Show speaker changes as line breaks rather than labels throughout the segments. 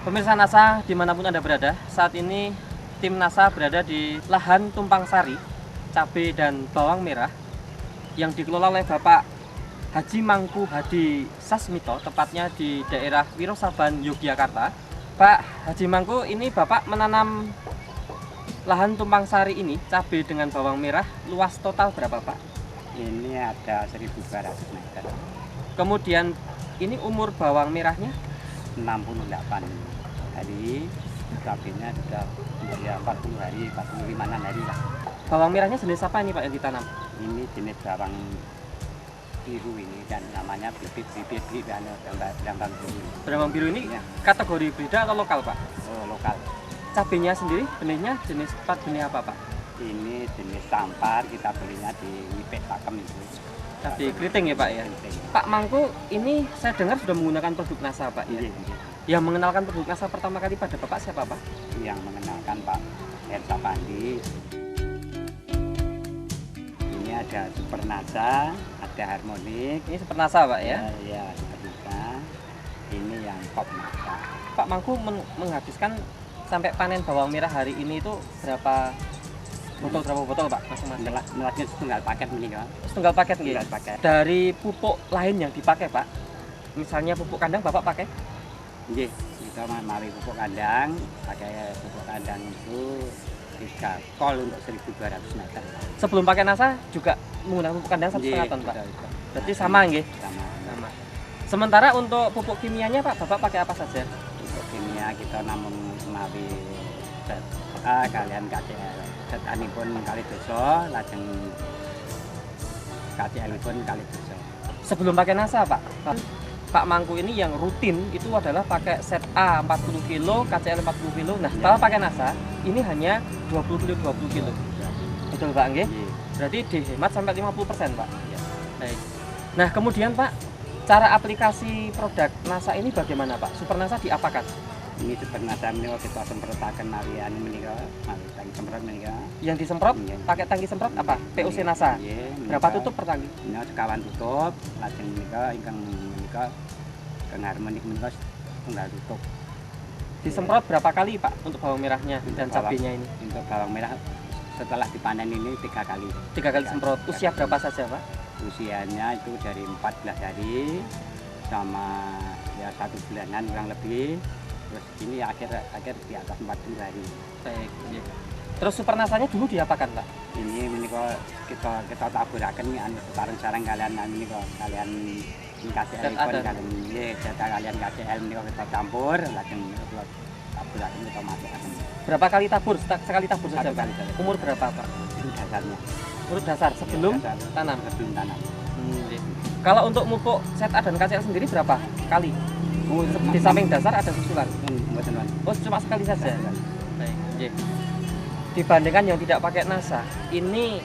Pemirsa NASA dimanapun Anda berada, saat ini tim NASA berada di lahan tumpang sari, cabai dan bawang merah yang dikelola oleh Bapak Haji Mangku Hadi Sasmito, tepatnya di daerah Wirosaban, Yogyakarta. Pak Haji Mangku, ini Bapak menanam lahan tumpang sari ini, cabai dengan bawang merah, luas total berapa Pak?
Ini ada 1.200 meter.
Kemudian ini umur bawang merahnya?
68 hari, cabainya sudah ya 40 hari, 45 hari lah.
Bawang merahnya jenis apa ini Pak yang ditanam?
Ini jenis bawang biru ini dan namanya bibit lambang biru.
Bawang biru ini
Ya.
kategori hibrida atau lokal Pak?
Oh, lokal.
Cabenya sendiri benihnya jenis benih apa Pak?
Ini jenis tampar, kita belinya di Wipek Pakem itu.
Cabai keriting ya Pak ya?
Penting.
Pak Mangku, ini saya dengar sudah menggunakan produk NASA Pak ya?
Iya, iya.
Yang mengenalkan produk NASA pertama kali pada Bapak siapa Pak?
Yang mengenalkan Pak Hersa Pandi. Ini ada Super NASA, ada Harmonik.
Ini seperti NASA Pak ya?
Ya, Super NASA. Ini yang Pop NASA.
Pak Mangku menghabiskan sampai panen bawang merah hari ini itu berapa botol Pak masing-masing?
Melatnya setunggal paket meninggal.
Setunggal paket gitu.
Setunggal paket.
Dari pupuk lain yang dipakai Pak, misalnya pupuk kandang Bapak pakai?
Iya, kita mari pupuk kandang, pakai pupuk kandang itu 3 kol untuk 1.200 meter.
Sebelum pakai NASA juga menggunakan pupuk kandang 1,5 ton Pak?
Betul.
Berarti sama nggih?
Sama.
Sama. Sementara untuk pupuk kimianya Pak, Bapak pakai apa saja?
Pupuk kimia kita namun mari kalian KCL. Setani pun kali dosa, lajeng KCL pun kali dosa.
Sebelum pakai NASA Pak, Pak Mangku ini yang rutin itu adalah pakai set A 40 kilo, KCL 40 kilo. Nah, kalau pakai NASA ini hanya 20 kilo 20 kilo. Betul Pak nggih?
Iya.
Berarti dihemat sampai 50% Pak.
Iya.
Baik. Nah, kemudian Pak, cara aplikasi produk NASA ini bagaimana Pak? Super NASA diapakan?
Ini sebenarnya menika kita semprotaken malian menika, mali tangki semprot menika.
Yang disemprot
Iya.
pakai tangki semprot apa? POC NASA.
Nggih,
Berapa
menika.
tutup per tangki?
Ini sekawan tutup, lajeng menika ingkang menika kang harmonik menika tunggal tutup.
Disemprot berapa kali Pak untuk bawang merahnya dan
Untuk
cabenya ini?
Untuk bawang merah setelah dipanen ini 3 kali.
3 kali semprot. Usia berapa saja Pak?
Usianya itu dari 14 hari sama ya 1 bulanan kurang lebih. Terus ini akhir di atas 40 hari.
Baik. Iya. Terus super nasanya dulu diapakan Pak?
Ini menika kita taburaken anu sareng-sareng kalian menika kalian KCL
Dan ada.
pun kalian nggih data kalian KCL menika kita campur lajeng kita taburaken kita masukkan.
Berapa kali tabur? Sekali tabur saja
Satu
Pak?
kali saja.
Umur berapa Pak?
Itu dasarnya.
Urut dasar sebelum
Dasar.
tanam.
Sebelum tanam.
Iya. Kalau untuk pupuk set A dan KCL sendiri berapa kali? Di samping dasar ada susulan.
Mboten Wan.
Oh, cuma sekali saja.
Dasar.
Baik. Iya. Dibandingkan yang tidak pakai NASA, ini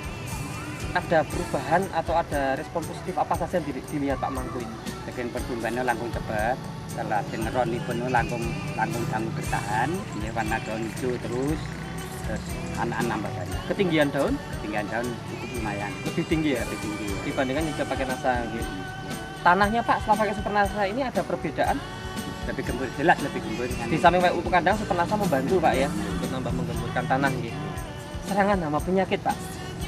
ada perubahan atau ada respon positif apa saja yang dilihat Pak Mangku ini?
Saking pertumbuhannya langkung cepet, setelah ronipun langkung dangu bertahan, ini warna daun hijau terus anak-anak nambah banyak.
Ketinggian daun
Tinggian daun cukup lumayan,
lebih tinggi ya
lebih tinggi.
dibandingkan yang tidak pakai NASA. Gitu. Tanahnya Pak setelah pakai super NASA ini ada perbedaan?
Lebih gembur, jelas lebih gembur.
Di samping pakai pupuk kandang super NASA membantu Pak ya untuk nambah menggemburkan tanah gitu. Serangan hama penyakit Pak,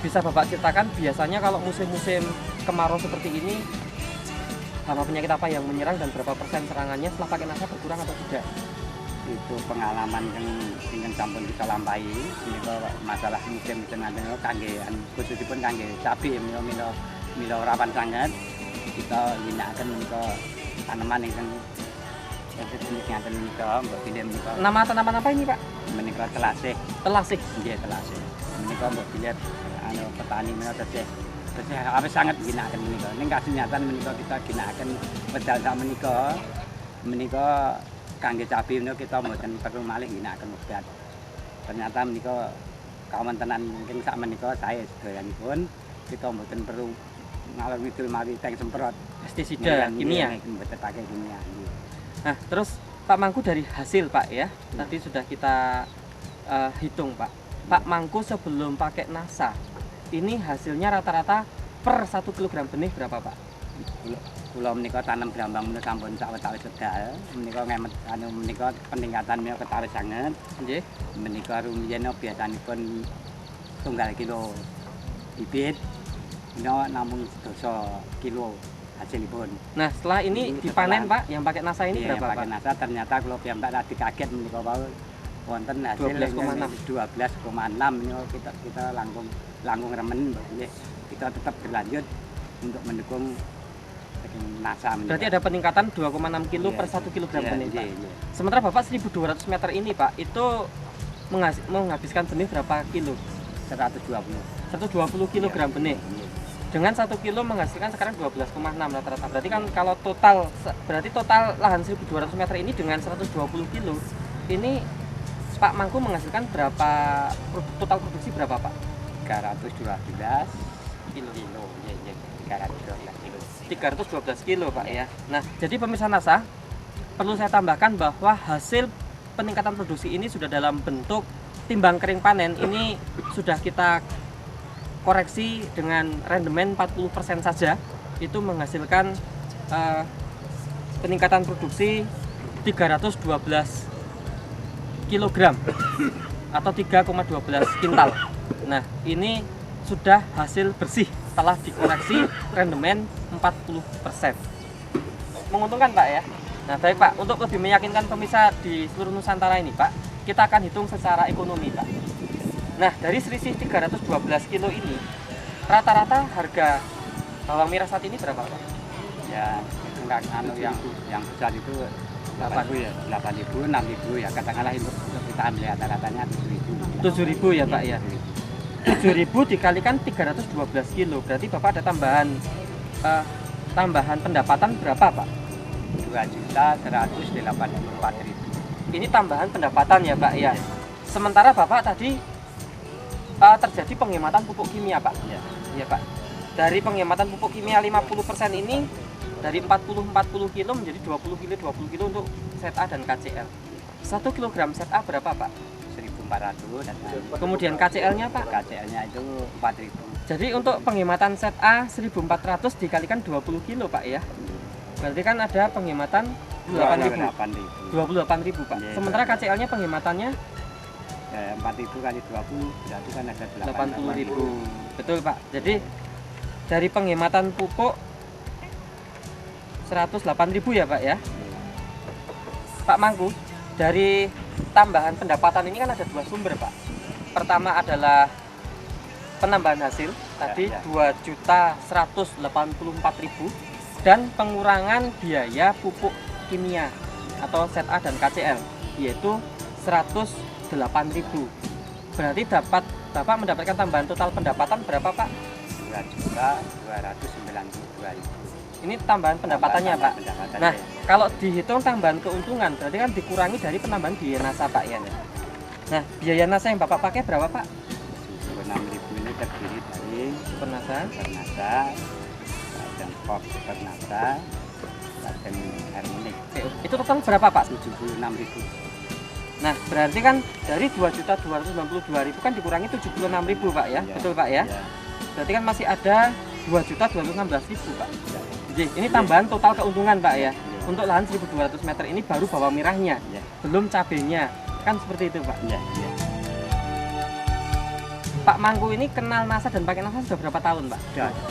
bisa Bapak ceritakan biasanya kalau musim-musim kemarau seperti ini hama penyakit apa yang menyerang dan berapa persen serangannya setelah pakai NASA berkurang atau tidak?
Itu pengalaman yang ingin sampun kita lampahi. Ini kok masalah musim nanti kangge khususipun kangge cabai milo rawan sangat. Kita ginakaken menika tanaman ingkang jenis ngaten menika mbok pilih menika.
Nama tanaman apa ini Pak?
Menika telasih.
Telasih.
Nggih telasih. Menika mbok pilih anu petani menika tesih. Tesih awis sangat ginakaken menika. Ning kasunyatan menika kita ginakaken wedal sak menika kangge cabai menika kita mboten perlu malih ginakaken obat. Ternyata menika kawontenan mungkin sak menika sae sedayanipun kita mboten perlu ngalor ngidul mari tank semprot
Pestisida kimia.
Mboten pakai kimia.
Nah, terus Pak Mangku dari hasil Pak ya, tadi sudah kita hitung Pak. Pak Mangku sebelum pakai NASA, ini hasilnya rata-rata per 1 kg benih berapa Pak?
kula menika tanem brambang menika sampun sawetawis wekdal. Menika ngemet menika peningkatan menika ketawis sanget.
Nggih.
Menika rumiyin biasanipun tunggal kilo bibit menika namung 12 kilo hasilipun.
Nah, setelah ini dipanen Pak, yang pakai NASA ini
Iya,
berapa
pakai
Pak?
NASA ternyata kula piyambak tadi kaget menika wau wonten hasil 12,6 menika kita langkung remen boleh kita tetap berlanjut untuk mendukung NASA menika.
Berarti ada peningkatan 2,6 kilo
Iya,
per 1 kilogram
iya,
benih Pak.
iya, iya.
Sementara Bapak 1.200 meter ini Pak, itu menghabiskan benih berapa kilo?
120.
120 kilogram
Iya,
benih.
iya.
Dengan 1 kilo menghasilkan sekarang 12,6 rata-rata. Berarti kan kalau total lahan 1.200 meter ini dengan 120 kilo, ini Pak Mangku menghasilkan berapa total produksi berapa Pak?
312
Kilo.
iya, iya, 312 kilo.
312 kilo Pak ya. Nah, jadi pemirsa NASA, perlu saya tambahkan bahwa hasil peningkatan produksi ini sudah dalam bentuk timbang kering panen. Ini sudah kita koreksi dengan rendemen 40% saja. Itu menghasilkan peningkatan produksi 312 kilogram atau 3,12 kintal. Nah, ini sudah hasil bersih setelah dikoreksi rendemen 40%. Menguntungkan Pak ya. Nah, baik Pak, untuk lebih meyakinkan pemirsa di seluruh Nusantara ini Pak, kita akan hitung secara ekonomi Pak. Nah, dari selisih 312 kilo ini, rata-rata harga bawang merah saat ini berapa Pak?
Ya, itu enggak yang besar itu 8.000 ya, 8.000, 6.000 ya, katakanlah untuk kita ambil rata-ratanya 7.000.
7.000 ya Pak ya. 7.000 dikalikan 312 kilo, berarti Bapak ada tambahan pendapatan berapa Pak?
2.184.000.
Ini tambahan pendapatan ya Pak ya. Sementara Bapak tadi terjadi penghematan pupuk kimia Pak.
Ya.
Iya Pak. Dari penghematan pupuk kimia 50% ini dari 40 kilo menjadi 20 kilo untuk ZA dan KCL. 1 kilogram ZA berapa Pak?
1.400 dan
Kemudian KCL-nya Pak?
KCL-nya itu 4.000.
Jadi untuk penghematan ZA 1.400 dikalikan 20 kilo Pak ya. Berarti kan ada penghematan 8.000. 28.000 Pak.
Iya,
Sementara
iya.
KCL-nya pengematannya
Ya, 4.000 kali 20 berarti kan ada
80.000. Betul Pak. Jadi dari penghematan pupuk 108.000 ya Pak ya. Pak Mangku, dari tambahan pendapatan ini kan ada dua sumber Pak. Pertama adalah penambahan hasil tadi
ya.
2.184.000 dan pengurangan biaya pupuk kimia atau ZA dan KCL yaitu 108.000. Berarti Bapak mendapatkan tambahan total pendapatan berapa Pak?
2.292.000.
Ini tambahan pendapatannya Pak.
Pendapatannya,
Nah,
ya.
kalau dihitung tambahan keuntungan berarti kan dikurangi dari penambahan biaya NASA Pak ya. Nah, biaya NASA yang Bapak pakai berapa Pak?
6.000 ini terdiri dari
Super NASA,
Nasa, dan Pop Super Nasa, dan Harmonic.
itu total berapa Pak?
76.000.
Nah, berarti kan dari 2.292.000 kan dikurangi 76.000 Pak ya.
Ya.
Betul Pak ya?
Ya.
Berarti kan masih ada 2.216.000 Pak. Jadi ini tambahan total keuntungan Pak ya. Untuk lahan 1.200 meter ini baru bawang merahnya,
Ya.
belum cabenya. Kan seperti itu Pak.
Ya, ya.
Pak Mangku ini kenal NASA dan pakai NASA sudah berapa tahun Pak?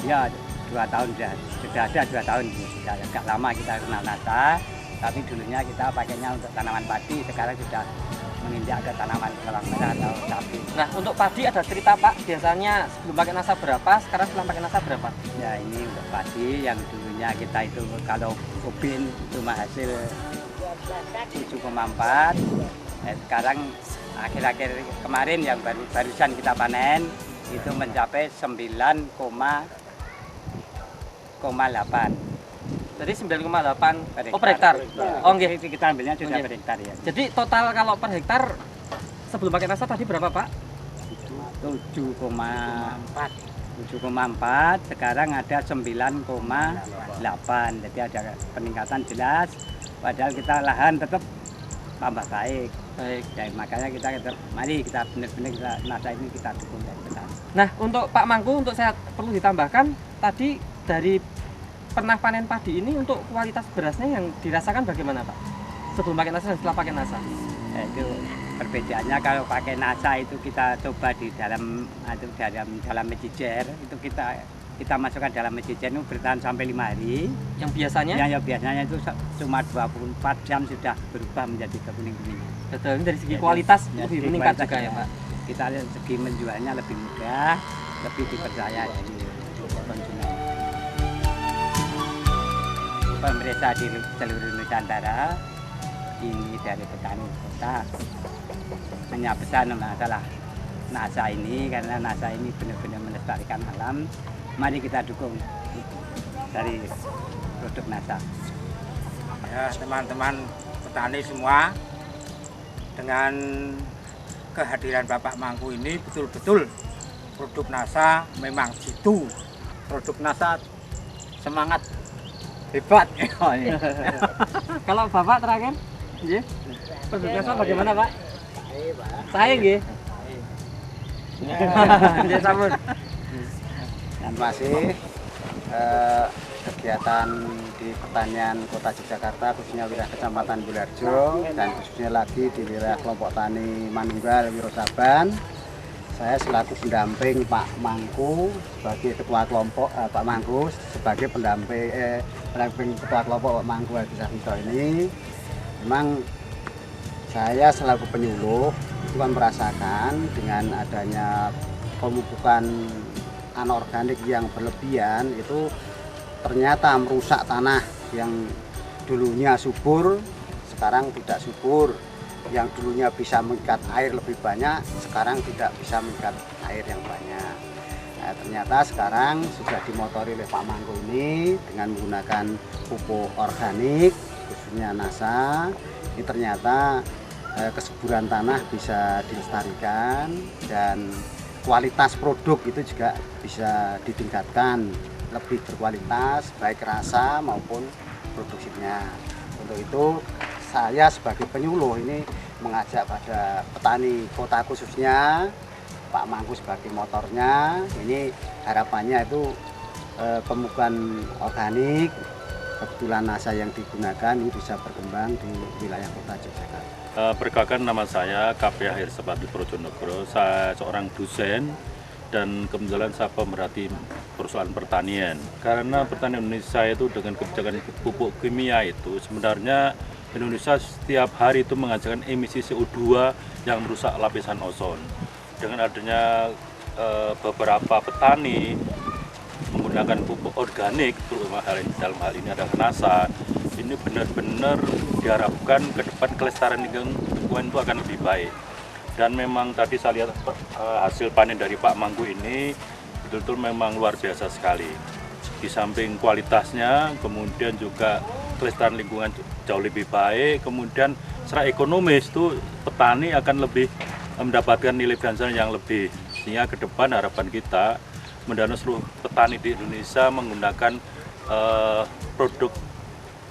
Ya 2 tahun sudah ada 2 tahun sudah agak lama kita kenal NASA, tapi dulunya kita pakainya untuk tanaman padi, sekarang sudah menginjak ke tanaman bawang merah atau cabai.
Nah, untuk padi ada cerita Pak, biasanya sebelum pakai NASA berapa, sekarang setelah pakai NASA berapa?
Ya, ini untuk padi yang dulunya kita itu kalau ubin cuma hasil 7,4. Sekarang akhir-akhir kemarin yang barusan kita panen itu mencapai 9,8.
Jadi 9,8
per
per hektar. Oh nggih.
Itu kita ambilnya sudah
Nggih.
per hektar ya.
Jadi total kalau per hektar sebelum pakai NASA tadi berapa Pak?
7,4 sekarang ada 9,8, jadi ada peningkatan jelas, padahal kita lahan tetap tambah baik.
Baik.
Ya, makanya kita mari kita benar-benar kita NASA ini kita dukung dari petani.
Nah, untuk Pak Mangku, untuk saya perlu ditambahkan tadi dari pernah panen padi ini untuk kualitas berasnya yang dirasakan bagaimana Pak? Sebelum pakai NASA dan setelah pakai NASA?
Ya, itu perbedaannya kalau pakai NASA itu kita coba di dalam mejijer itu kita masukkan dalam mejijer itu bertahan sampai 5 hari.
Yang biasanya?
Ya biasanya itu cuma 24 jam sudah berubah menjadi kekuning-kuning.
Betul, ini dari segi kualitas
ya,
lebih
segi
meningkat
kualitas
juga ya Pak?
Kita lihat segi menjualnya lebih mudah, lebih dipercaya dari konsumen. Pemerintah di seluruh Nusantara ini dari petani kota hanya pesan masalah NASA ini, karena NASA ini benar-benar melestarikan alam. Mari kita dukung dari produk NASA.
Ya, teman-teman petani semua, dengan kehadiran Bapak Mangku ini betul-betul produk NASA memang jitu. Produk NASA semangat hebat.
Kalau Bapak terakhir, nggih. Produk NASA bagaimana Pak? Saya nggih. Nggih sampun.
Terima kasih. Kegiatan di pertanian Kota Yogyakarta, khususnya wilayah Kecamatan Bularjo dan khususnya lagi di wilayah kelompok tani Manunggal Wirosaban. Saya selaku pendamping Pak Mangku sebagai ketua kelompok, Pak Mangku sebagai pendamping ketua kelompok Pak Mangku Haji Sasmito ini, memang saya selaku penyuluh itu kan merasakan dengan adanya pemupukan anorganik yang berlebihan itu ternyata merusak tanah yang dulunya subur sekarang tidak subur, yang dulunya bisa mengikat air lebih banyak sekarang tidak bisa mengikat air yang banyak. Nah, ternyata sekarang sudah dimotori oleh Pak Mangku ini dengan menggunakan pupuk organik khususnya NASA. Ini ternyata kesuburan tanah bisa dilestarikan dan kualitas produk itu juga bisa ditingkatkan, lebih berkualitas baik rasa maupun produksinya. Untuk itu saya sebagai penyuluh ini mengajak pada petani kota khususnya Pak Mangku sebagai motornya, ini harapannya itu pemupukan organik kebetulan NASA yang digunakan ini bisa berkembang di wilayah Kota Yogyakarta.
Perkenalkan, nama saya KP Akhir Sepati Projonegoro. Saya seorang dosen dan kebetulan saya pemerhati persoalan pertanian. Karena pertanian Indonesia itu dengan kebijakan pupuk kimia itu sebenarnya Indonesia setiap hari itu menghasilkan emisi CO2 yang merusak lapisan ozon. Dengan adanya beberapa petani menggunakan pupuk organik, terutama dalam hal ini adalah NASA, ini benar-benar diharapkan ke depan kelestarian lingkungan itu akan lebih baik. Dan memang tadi saya lihat hasil panen dari Pak Mangku ini betul-betul memang luar biasa sekali. Di samping kualitasnya, kemudian juga kelestarian lingkungan jauh lebih baik, kemudian secara ekonomis itu petani akan lebih mendapatkan nilai finansial yang lebih. Sehingga ke depan harapan kita mendana seluruh petani di Indonesia menggunakan produk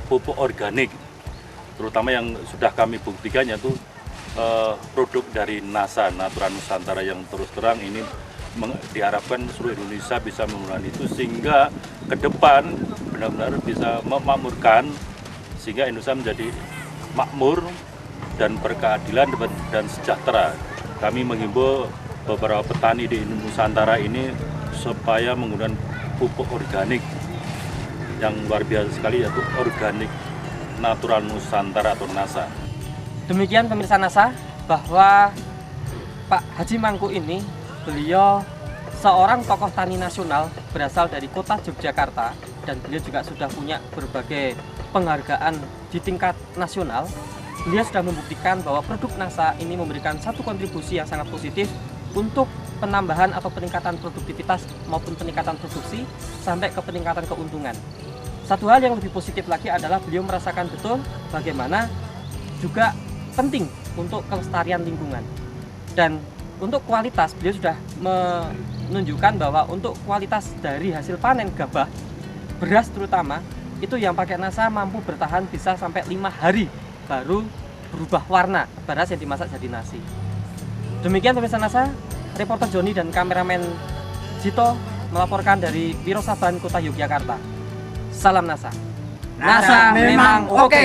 pupuk organik, terutama yang sudah kami buktikan yaitu produk dari NASA, Natural Nusantara, yang terus terang ini diharapkan seluruh Indonesia bisa menggunakan itu sehingga ke depan benar-benar bisa memakmurkan, sehingga Indonesia menjadi makmur dan berkeadilan dan sejahtera. Kami menghimbau beberapa petani di Nusantara ini supaya menggunakan pupuk organik yang luar biasa sekali, yaitu organik Natural Nusantara atau NASA.
Demikian pemirsa NASA, bahwa Pak Haji Mangku ini, beliau seorang tokoh tani nasional berasal dari kota Yogyakarta, dan beliau juga sudah punya berbagai penghargaan di tingkat nasional. Beliau sudah membuktikan bahwa produk NASA ini memberikan satu kontribusi yang sangat positif untuk penambahan atau peningkatan produktivitas maupun peningkatan produksi sampai ke peningkatan keuntungan. Satu hal yang lebih positif lagi adalah beliau merasakan betul bagaimana juga penting untuk kelestarian lingkungan. Dan untuk kualitas, beliau sudah menunjukkan bahwa untuk kualitas dari hasil panen gabah, beras terutama, itu yang pakai NASA mampu bertahan bisa sampai 5 hari baru berubah warna beras yang dimasak jadi nasi. Demikian pemirsa NASA, reporter Joni dan kameramen Jito melaporkan dari Wirosaban Kota Yogyakarta. Salam NASA.
NASA memang oke.